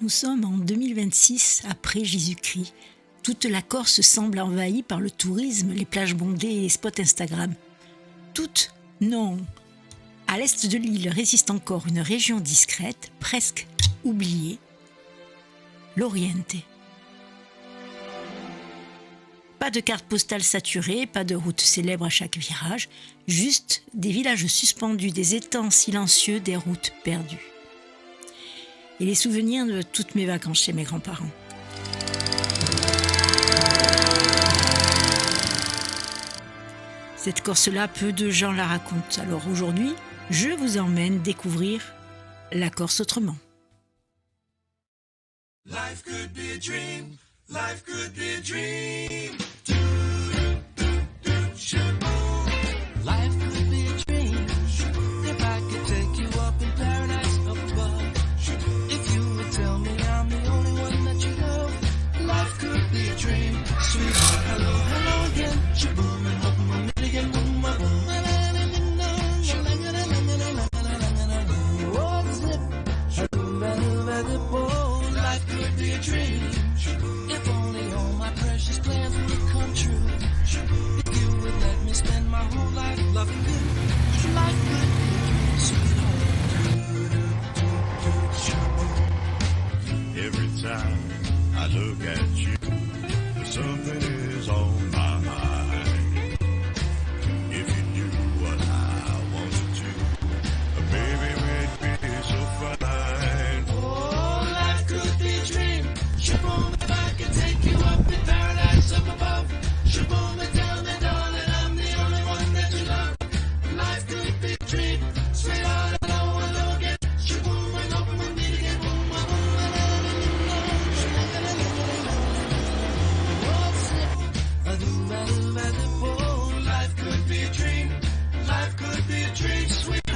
Nous sommes en 2026 après Jésus-Christ. Toute la Corse semble envahie par le tourisme, les plages bondées et les spots Instagram. Toute ? Non. À l'est de l'île résiste encore une région discrète, presque oubliée, l'Oriente. Pas de carte postale saturée, pas de route célèbre à chaque virage, juste des villages suspendus, des étangs silencieux, des routes perdues. Et les souvenirs de toutes mes vacances chez mes grands-parents. Cette Corse-là, peu de gens la racontent. Alors aujourd'hui, je vous emmène découvrir la Corse autrement. Life could be a dream. Life could be a dream. Life could be a dream. If I could take you up in paradise up above. If you would tell me I'm the only one that you love. Life could be a dream. Sweetheart, hello, hello again. Shaboom and hope we'll meet again. Boom, boom, boom. Life could be a dream. If only all my precious plans would come true. If you would let me spend my whole life loving you. Life could be a dream, sweetheart. Every time I look at you, something is on my mind. If you knew what I want to do, baby, we'd be so fine. Oh, life could be a dream. Shaboom, if I could take you up in paradise up above. Shaboom, and tell me, darling, I'm the only one that you love. Life could be a dream. Sweetheart, hello, hello again. Shaboom, and hope we'll meet again. Boom, boom, boom, oh, life could be a dream. Life could be a dream, sweetheart.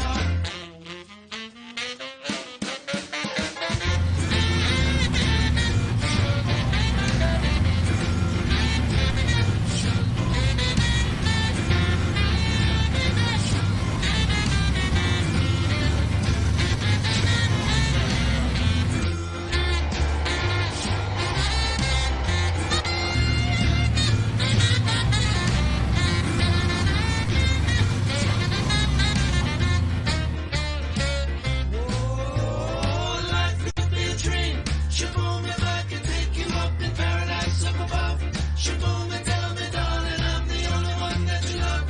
Oh, life could be a dream. Shaboom, if I could take you up in paradise up above. Shaboom, and tell me, darling, I'm the only one that you love.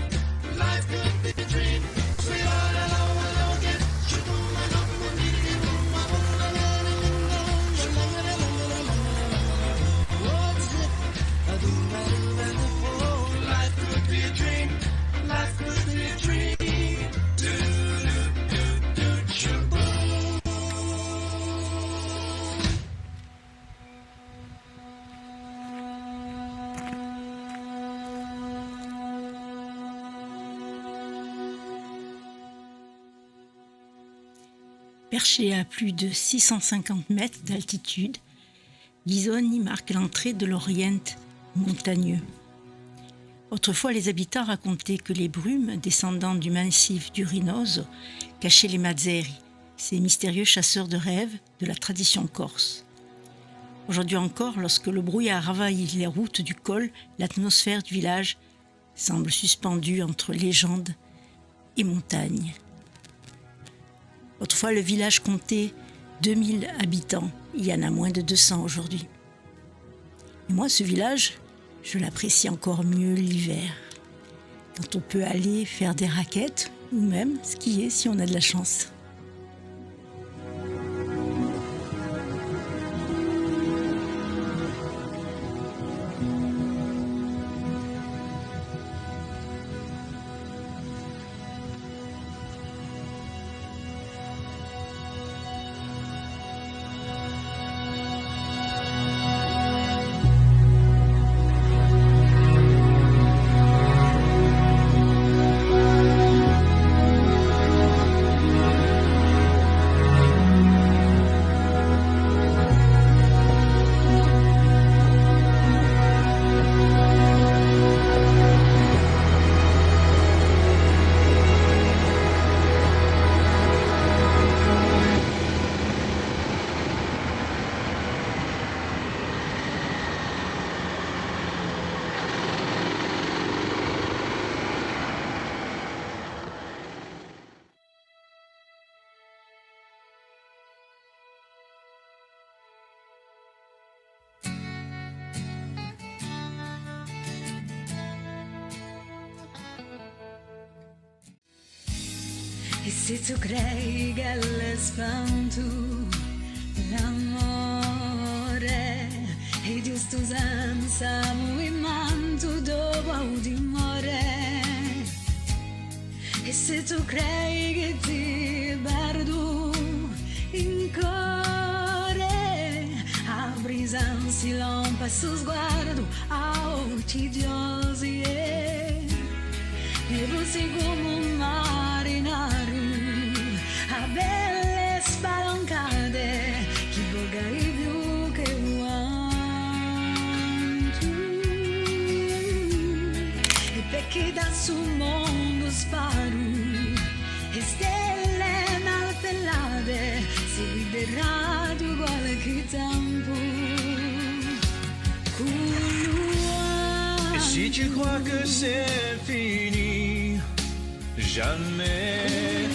Life could be a dream. Sweetheart, hello, hello again. Shaboom, and hope we'll meet again. Boom, boom, boom, la, la, la, la, la, oh, life could be a dream. Life could be a dream. Do, do, do, do, shaboom. Perché à plus de 650 mètres d'altitude, Ghisoni marque l'entrée de l'Orient montagneux. Autrefois, les habitants racontaient que les brumes descendant du massif du Rinoso cachaient les Mazzeri, ces mystérieux chasseurs de rêves de la tradition corse. Aujourd'hui encore, lorsque le brouillard envahit les routes du col, l'atmosphère du village semble suspendue entre légende et montagne. Autrefois, le village comptait 2000 habitants. Il y en a moins de 200 aujourd'hui. Et moi, ce village, je l'apprécie encore mieux l'hiver, quand on peut aller faire des raquettes ou même skier si on a de la chance. E se tu crei che l'espanto l'amore è giusto senza movimento dopo dimore, e se tu crei che ti perdo in cuore, apri sensi lampa su sguardo a occhi giosi e fossi come un marinario a belle spalancate chi vogai più che quanto, e perché da sul mondo sparo e stelle malpellate si vedrà di qualche tempo. Et si tu crois que c'est fini, jamais.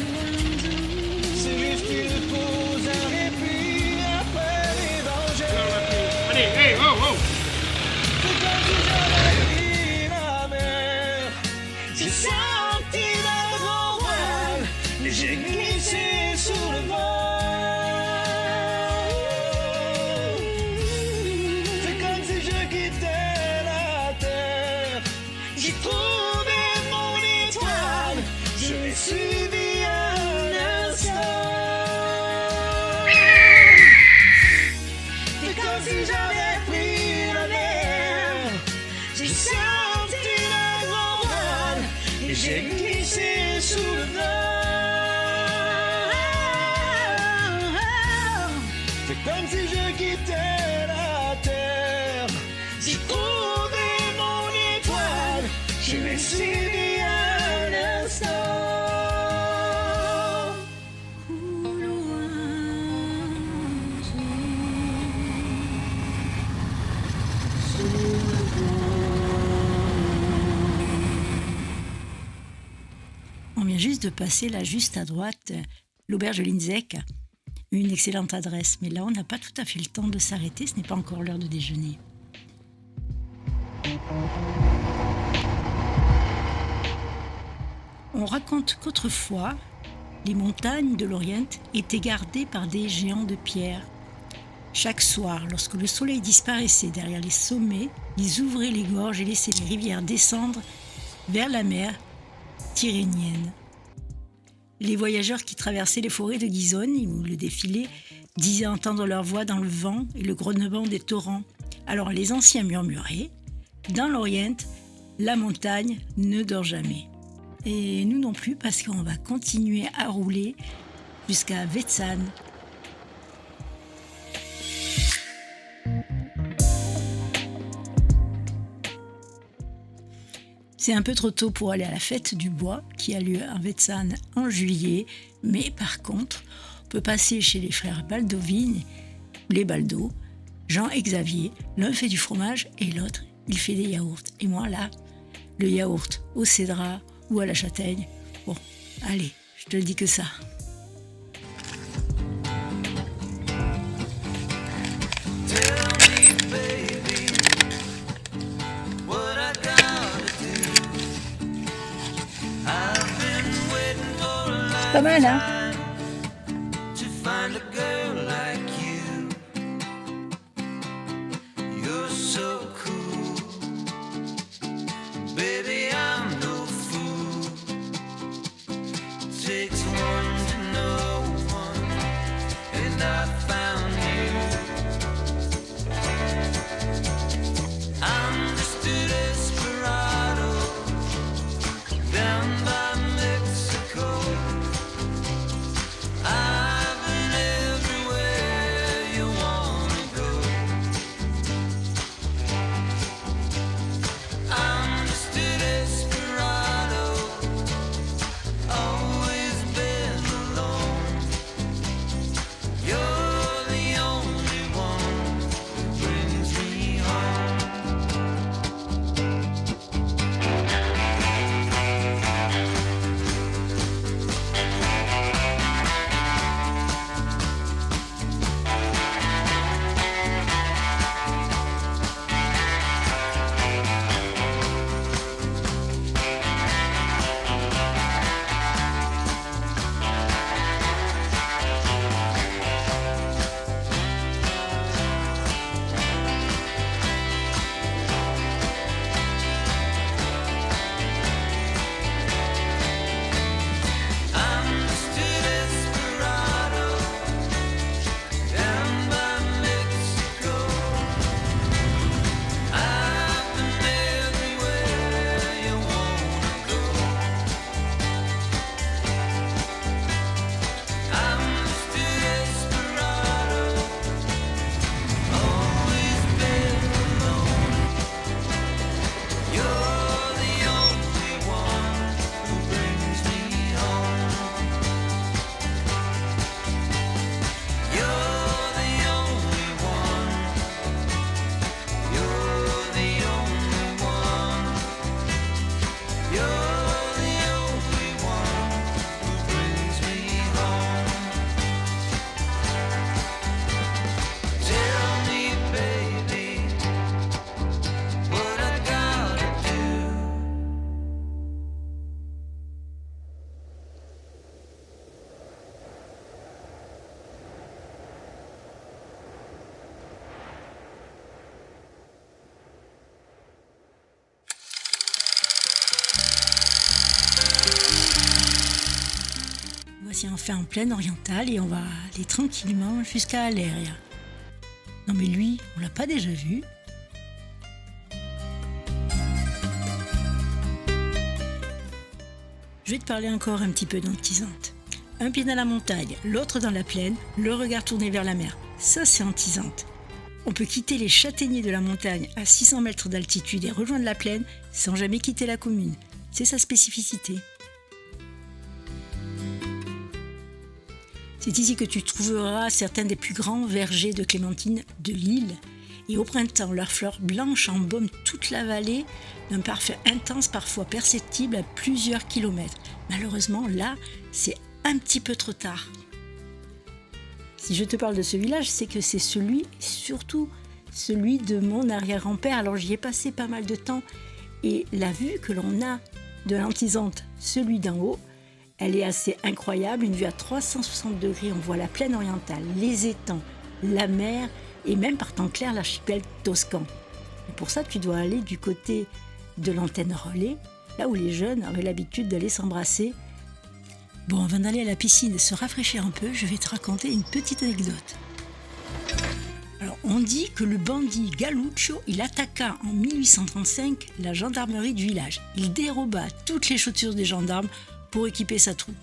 C'est juste qu'il faut un répit après les dangers. Allez, hey, oh, oh. C'est comme si j'avais pris la mer. J'ai senti la grand voile et j'ai glissé sous le vent. C'est comme si je quittais la terre. J'ai trouvé mon étoile, je l'ai suivi un instant. C'est comme si j'avais pris la mer. J'ai senti la grand voile et j'ai glissé sous le vent. C'est comme si je quittais la terre. J'ai trouvé mon étoile, je l'ai suivi un instant. On vient juste de passer là, juste à droite, l'auberge de Linzec, une excellente adresse. Mais là, on n'a pas tout à fait le temps de s'arrêter, ce n'est pas encore l'heure de déjeuner. On raconte qu'autrefois, les montagnes de l'Orient étaient gardées par des géants de pierre. Chaque soir, lorsque le soleil disparaissait derrière les sommets, ils ouvraient les gorges et laissaient les rivières descendre vers la mer tyrrhénienne. Les voyageurs qui traversaient les forêts de Ghisone ou le défilé disaient entendre leur voix dans le vent et le grognement des torrents. Alors les anciens murmuraient « Dans l'Orient, la montagne ne dort jamais ». Et nous non plus, parce qu'on va continuer à rouler jusqu'à Vetsan. C'est un peu trop tôt pour aller à la fête du bois qui a lieu à Vetsan en juillet, mais par contre, on peut passer chez les frères Baldovine, les Baldo, Jean et Xavier. L'un fait du fromage et l'autre, il fait des yaourts. Et moi là, le yaourt au cédrat ou à la châtaigne, bon, allez, je te le dis que ça. Pas mal, hein? To find a girl like you. You're so cool. Baby, I'm no fool. Takes one to know one, and I found you. I'm just a desperado down by Mexico. I've been voici enfin en plaine orientale et on va aller tranquillement jusqu'à Aléria. Non mais lui, on l'a pas déjà vu? Je vais te parler encore un petit peu d'Antisante. Un pied dans la montagne, l'autre dans la plaine, le regard tourné vers la mer. Ça, c'est Antisante. On peut quitter les châtaigniers de la montagne à 600 mètres d'altitude et rejoindre la plaine sans jamais quitter la commune. C'est sa spécificité. C'est ici que tu trouveras certains des plus grands vergers de clémentines de l'île. Et au printemps, leurs fleurs blanches embaument toute la vallée d'un parfum intense, parfois perceptible à plusieurs kilomètres. Malheureusement, là, c'est un petit peu trop tard. Si je te parle de ce village, c'est que c'est surtout celui de mon arrière-grand-père. Alors j'y ai passé pas mal de temps et la vue que l'on a de l'Antisante, celui d'en haut, elle est assez incroyable. Une vue à 360 degrés, on voit la plaine orientale, les étangs, la mer et même par temps clair l'archipel toscan. Et pour ça, tu dois aller du côté de l'antenne relais, là où les jeunes avaient l'habitude d'aller s'embrasser. Bon, avant d'aller à la piscine et se rafraîchir un peu, je vais te raconter une petite anecdote. Alors, on dit que le bandit Galuccio, il attaqua en 1835 la gendarmerie du village. Il déroba toutes les chaussures des gendarmes pour équiper sa troupe.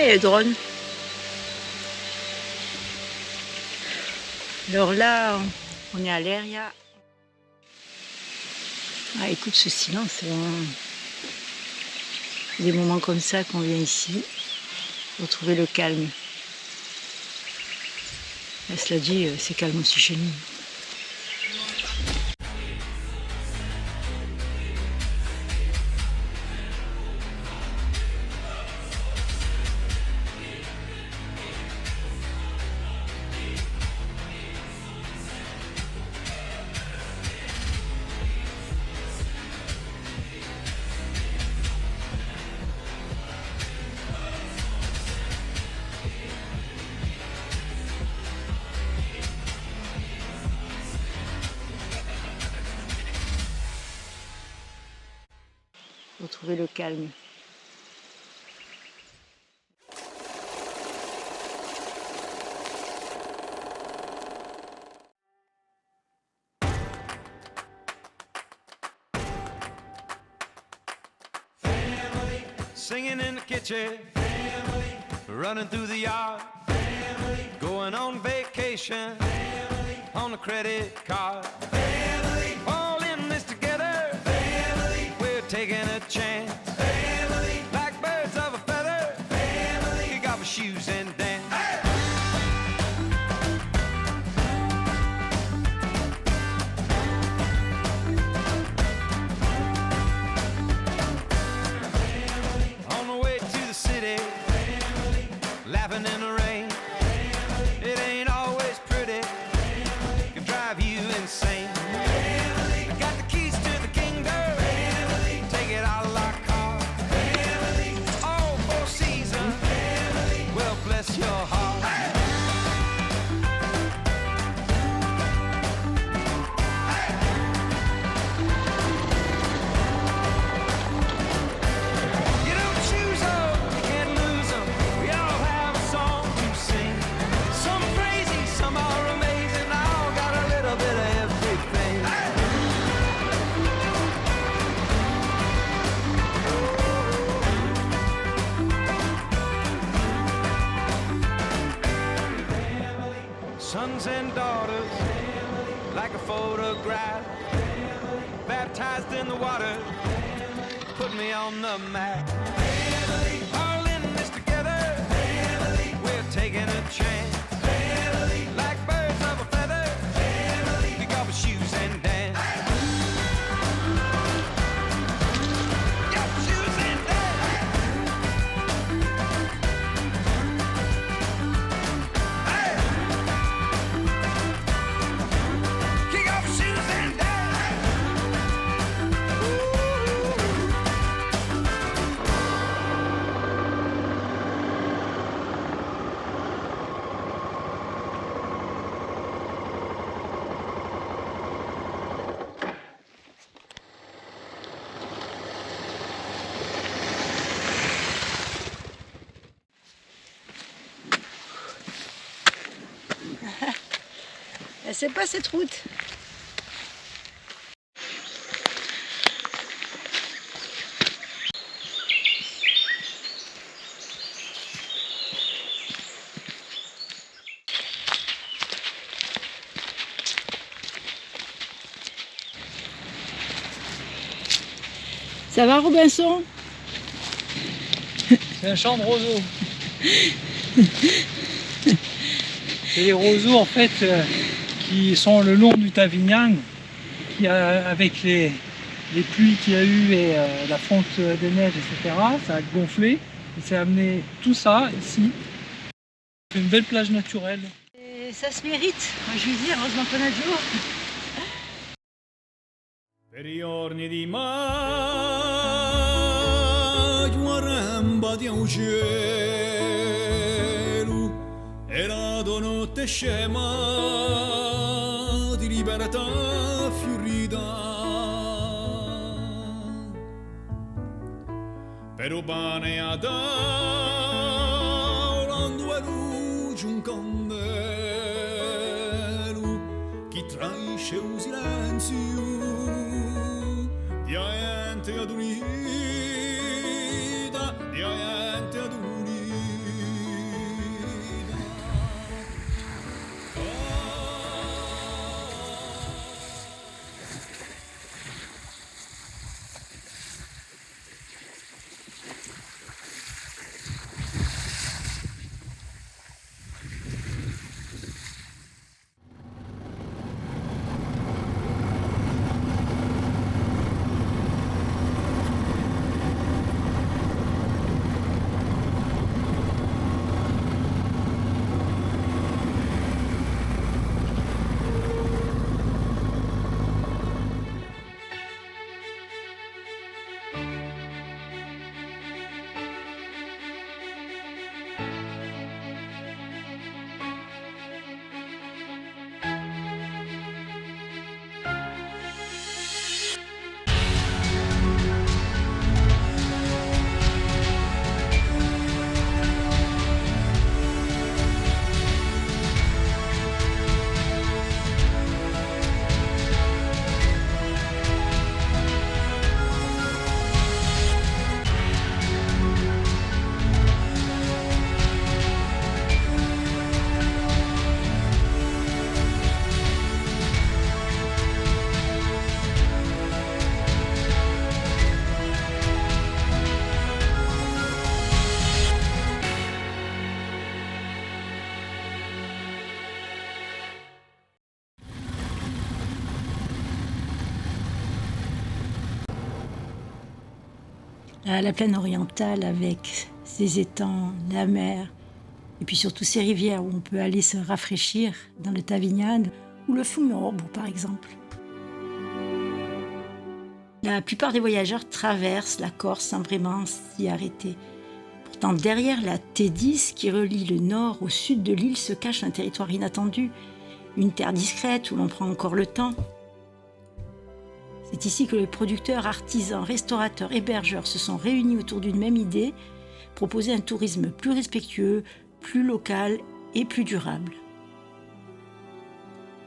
Et le drone. Alors là, on est à Aléria. Ah, écoute ce silence, c'est vraiment des moments comme ça qu'on vient ici, retrouver le calme. Et cela dit, c'est calme aussi chez nous. Retrouver le calme. singing in the kitchen, family. Running through the yard, family. Going on vacation, family. On a credit card, family. All in this together, family. We're taking a chance, family. Like birds of a feather, family. Kick off our shoes and dance. Hey! On the way to the city, family. Laughing in the rain, family. It ain't always pretty, family. Can drive you insane, family. Got the keys to the kingdom, family. Take it out of our car, family. All four seasons, family. Well, bless your heart. Hey! You don't choose them, you can't lose them. We all have a song to sing. Some crazy, some are amazing. All got a little bit of everything. Sons and daughters, like a photograph, baptized in the water, put me on the map. All in this together, we're taking a chance. Like birds of a feather, pick off our shoes and dance. Your shoes and dance. Hey! Kick off your shoes and dance. C'est pas cette route. Ça va, Robinson? C'est un champ de roseaux. C'est les roseaux en fait qui sont le long du Tavignane, qui avec les pluies qu'il y a eu et la fonte des neiges, etc., ça a gonflé et ça a amené tout ça ici. C'est une belle plage naturelle. Et ça se mérite, je veux dire, heureusement qu'on a de l'eau. Per i giorni di maggio arramba di un cielo e la notte scema di libertà fiorita. Per ubane ad aulando e luce un candelo chi traisce un silenzio di gente ad unita, di gente ad unita. La plaine orientale avec ses étangs, la mer, et puis surtout ces rivières où on peut aller se rafraîchir dans le Tavignan ou le Fumorbo par exemple. La plupart des voyageurs traversent la Corse sans vraiment s'y arrêter. Pourtant, derrière la T10 qui relie le nord au sud de l'île se cache un territoire inattendu, une terre discrète où l'on prend encore le temps. C'est ici que les producteurs, artisans, restaurateurs, hébergeurs se sont réunis autour d'une même idée, proposer un tourisme plus respectueux, plus local et plus durable.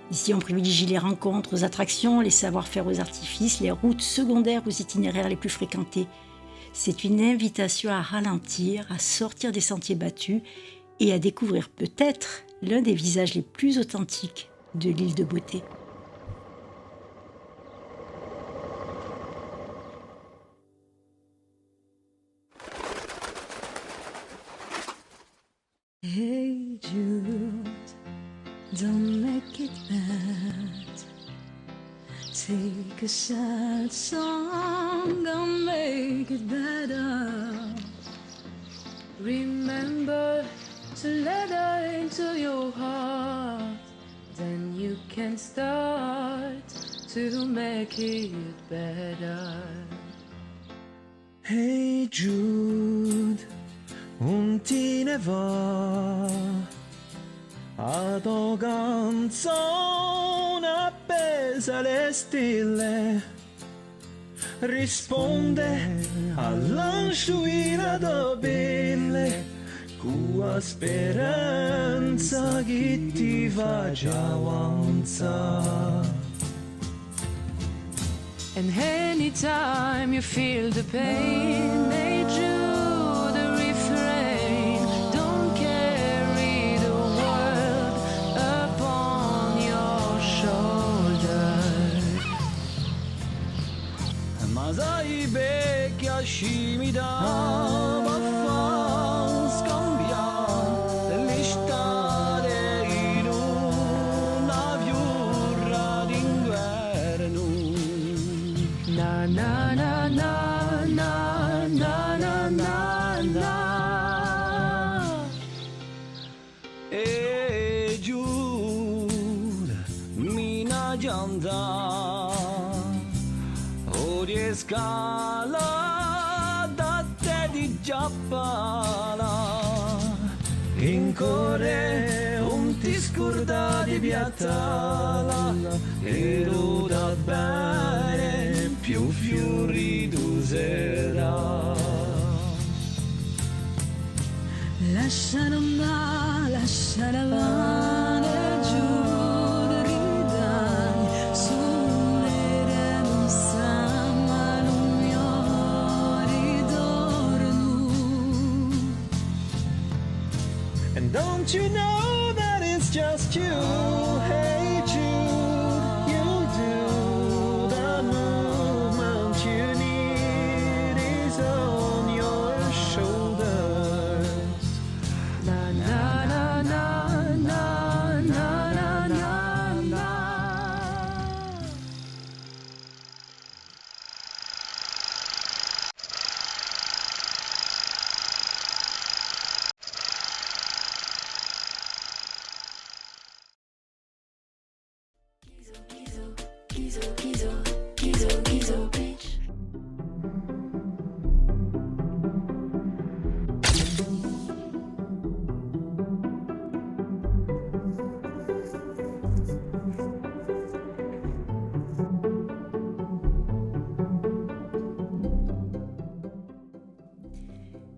Ici, on privilégie les rencontres aux attractions, les savoir-faire aux artifices, les routes secondaires aux itinéraires les plus fréquentés. C'est une invitation à ralentir, à sortir des sentiers battus et à découvrir peut-être l'un des visages les plus authentiques de l'île de beauté. Hey Jude, don't make it bad. Take a sad song and make it better. Remember to let her into your heart. Then you can start to make it better. Hey Jude, non te ne va ad canzone appesa alle stelle, risponde all'ansciuina da belle, cua speranza che ti fa già avanzare. And anytime you feel the pain, they do the refrain. Don't carry the world upon your shoulder. Ma sai becchi ascimi da fa scambiare l'estate in una fiora d'inverno. Na na na na na na na na na. E giù mina gianta o di scala da te di giappala in core un ti scorda di piattala e lo da bene più fiori d'userà. Lasciare andare giù ridani sulle non sa non mi ritorno. And don't you know that it's just you? Hey Jude, you do the movement you need is on your shoulders. Na na na na na na na na na.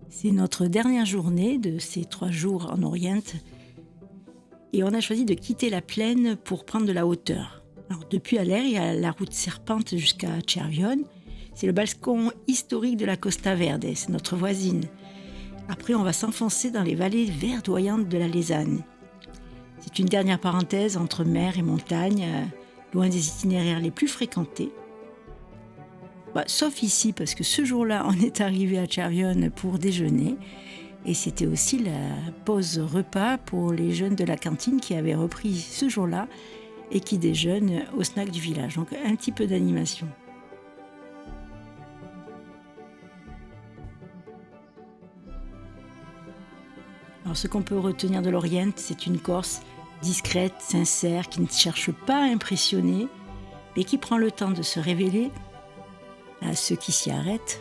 C'est notre dernière journée de ces 3 jours en Orient et on a choisi de quitter la plaine pour prendre de la hauteur. Alors, depuis Aller, il y a la route serpente jusqu'à Cervione. C'est le balcon historique de la Costa Verde, c'est notre voisine. Après, on va s'enfoncer dans les vallées verdoyantes de la Lesanne. C'est une dernière parenthèse entre mer et montagne, loin des itinéraires les plus fréquentés. Sauf ici, parce que ce jour-là, on est arrivé à Cervione pour déjeuner. Et c'était aussi la pause repas pour les jeunes de la cantine qui avaient repris ce jour-là et qui déjeunent au snack du village. Donc un petit peu d'animation. Alors ce qu'on peut retenir de l'Orient, c'est une Corse discrète, sincère, qui ne cherche pas à impressionner, mais qui prend le temps de se révéler à ceux qui s'y arrêtent.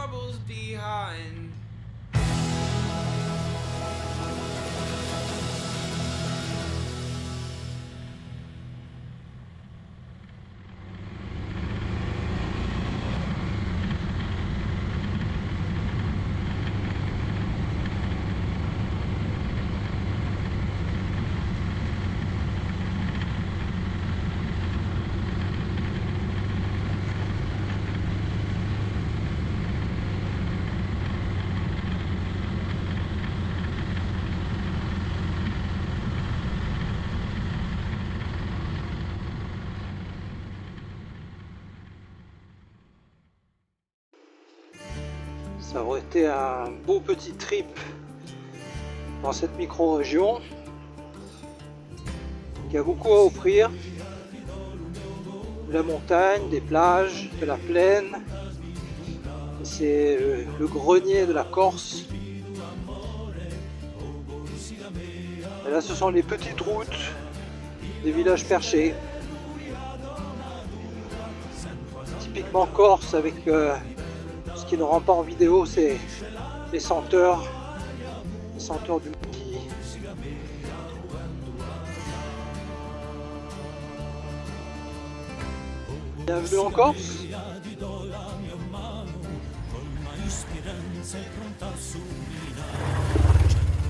troubles behind. Ça aurait été un beau petit trip dans cette micro-région qui a beaucoup à offrir. De la montagne, des plages, de la plaine. C'est le grenier de la Corse. Et là, ce sont les petites routes des villages perchés. Typiquement corse, avec ce qui ne rend pas en vidéo, c'est les senteurs du maquis. Bienvenue en Corse.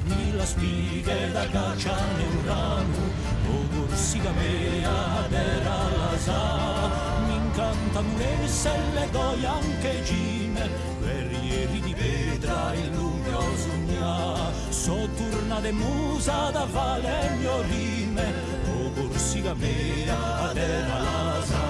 Mila spighe da cacciare un ramo, o Corsica mea dera la sa, mi incantano le selle goia anche cime, guerrieri di pietra il luglio sogna, sotturna de musa da vale mio rime, o Corsica mea dera la sa.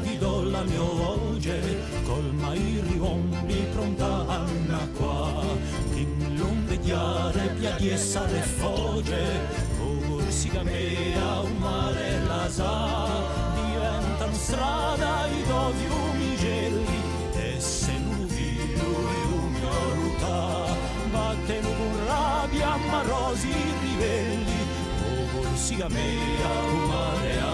Ti do la mia voce, colma i riombi pronta Anna qua, in l'onde chiare piadi e sale fogge, o Corsica mea un mare la sa, diventano strada i do fiumi gelli, e se non figlio un mio luta, batteno con rabbia ma rosi rivelli, o Corsica mea un mare